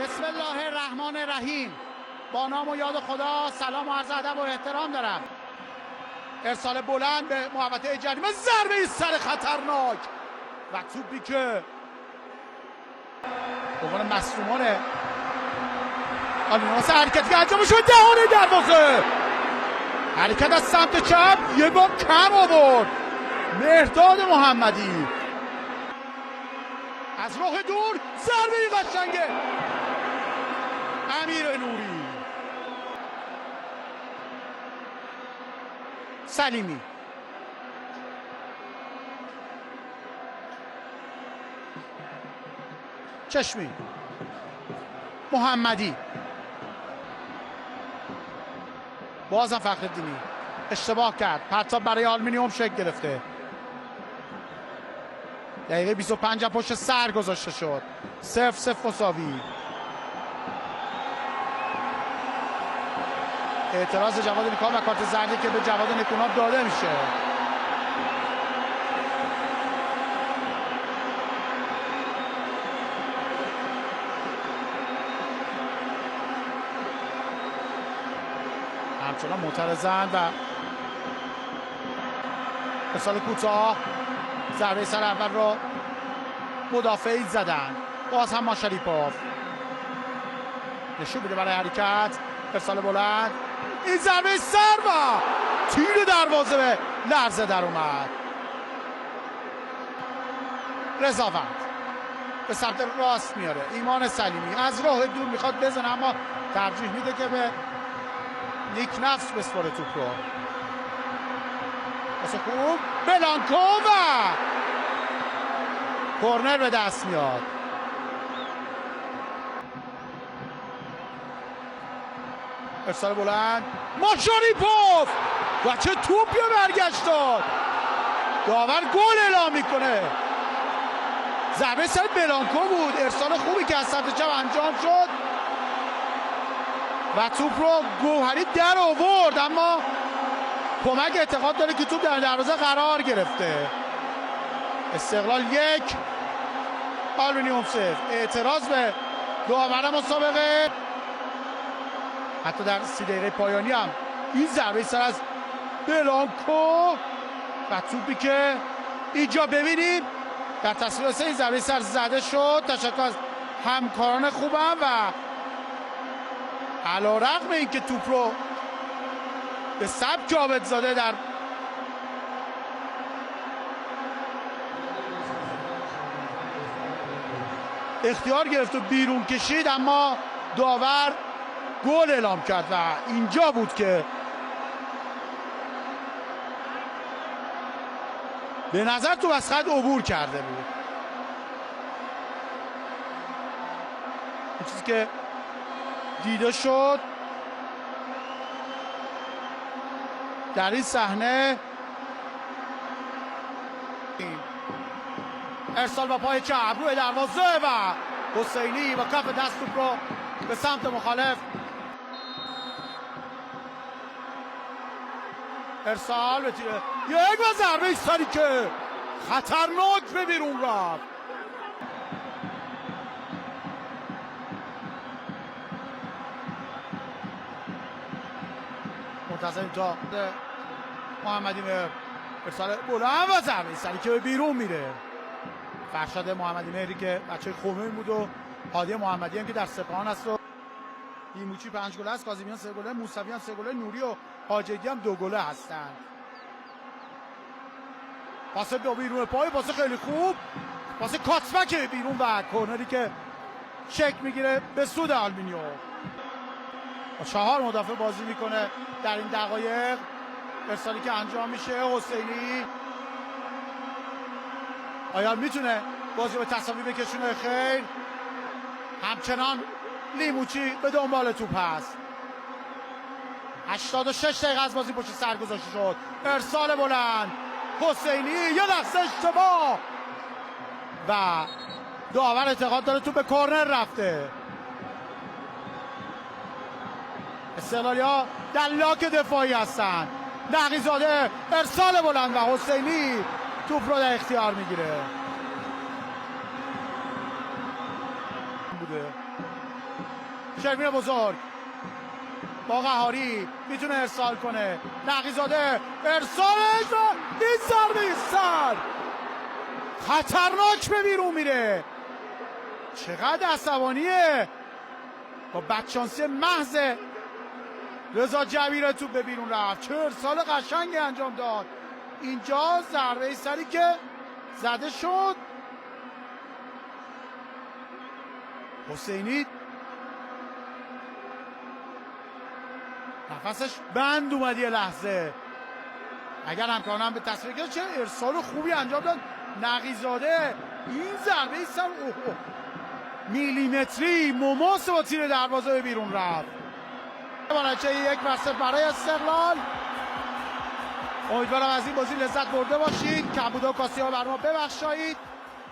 بسم الله الرحمن الرحیم. با نام و یاد خدا سلام و عرض ادب و احترام دارم. ارسال بلند به محوطه جریمه، ضربه سر خطرناک و توپی که به عنوان مصدومان آلمینوس حرکتی که انجام شد دهانه دروازه، حرکت از سمت چپ یه بار کم آورد مهرداد محمدی از راه دور، ضربه قشنگه امیر نوری. سلیمی چشمی محمدی، بازم فخرالدینی اشتباه کرد، پرتاب برای آلومینیوم شکل گرفته. دقیقه 25 پشت سر گذاشته شد. 0-0 مساوی. اعتراض جواد نیکان و کارت زردی که به جواد نکوناب داده میشه. همچنان معترضن و ارسال کوتاه، ضربه سر اول را مدافعی زدن. باز هم ماشریپوف نشون میده برای حرکت. ارسال بلند، این ضربه سر و تیر دروازه به لرزه در اومد. رضاوند به سمت راست میاره. ایمان سلیمی از راه دور میخواد بزنه اما ترجیح میده که به نیک نفس بسپاره توپ رو. واسه خوب بلانکو و کورنر به دست میاد. ارسال بلند، ماشاریپوف و چه توپی برگشت داد. داور گل اعلام میکنه. ضربه سر بلانکو بود. ارسال خوبی که از سمت چپ انجام شد و توپ رو گوهری در آورد، اما کمک اعتقاد داره که توپ در دروازه قرار گرفته. استقلال 1 آلومینیوم 0. اعتراض به داور مسابقه. حتی در 30 دقیقه پایانی هم این ضربه سر از بلانکو و توپی که اینجا ببینیم در تصویر رسانی این ضربه سر زده شد. تشکر از همکاران خوبم و علیرغم اینکه توپ رو به سبک عابدزاده در اختیار گرفت و بیرون کشید، اما داور گل اعلام کرد و اینجا بود که به نظر تو از خط عبور کرده بود. این چیزی که دیده شد در این صحنه. ارسال با پای چپ روی دروازه و حسینی با کف دست توپ رو به سمت مخالف. ارسال به تیره یک و ضربه سری که خطرناک به بیرون رفت. منتظریم تا محمدی مهر. ارسال بلند و ضربه سری که به بیرون میره. فرشاد محمدی مهری که بچه خومه بود و هادی محمدی هم که در سپاهان است و لیموچی 5 گله است، کاظمیان 3 گله، موسویان 3 گله، نوری و حاجگی هم 2 گله هستند. پاس به بیرون پای، پاس خیلی خوب، پاس کاتسبک بیرون و کورنری که شک میگیره به سود آلومینیوم. 4 مدافع بازی میکنه در این دقایق. ارسالی که انجام میشه، حسینی آیا میتونه بازی به تساوی بکشونه؟ خیر، همچنان لیموچی به دنبال توپ هست. 86 دقیقه از بازی پشت سر گذاشته شد. ارسال بلند، حسینی یه لحظه اشتباه و داور اعتقاد داره توپ به کورنر رفته. استقلالیا در لاک دفاعی هستن. نقی‌زاده ارسال بلند و حسینی توپ رو در اختیار میگیره. شرمین بزرگ با قهاری میتونه ارسال کنه. نقی‌زاده ارسالش و این ضربه سر خطرناک به بیرون میره. چقدر عصبانیه. با بدشانسی محض رضا جبیر توپ به بیرون رفت. چه ارسال قشنگی انجام داد. اینجا ضربه سری که زده شد. حسینی نفسش بند اومد یه لحظه. اگر همکارانم به تصویر گرفت چه ارسال خوبی انجام داد نقی‌زاده. این ضربه سر میلیمتری مماس با تیر دروازه به بیرون رفت. نتیجه 1-0 برای استقلال. امیدوارم از این بازی لذت برده باشید. کمبود و کاسی‌ها بر ما ببخشایید.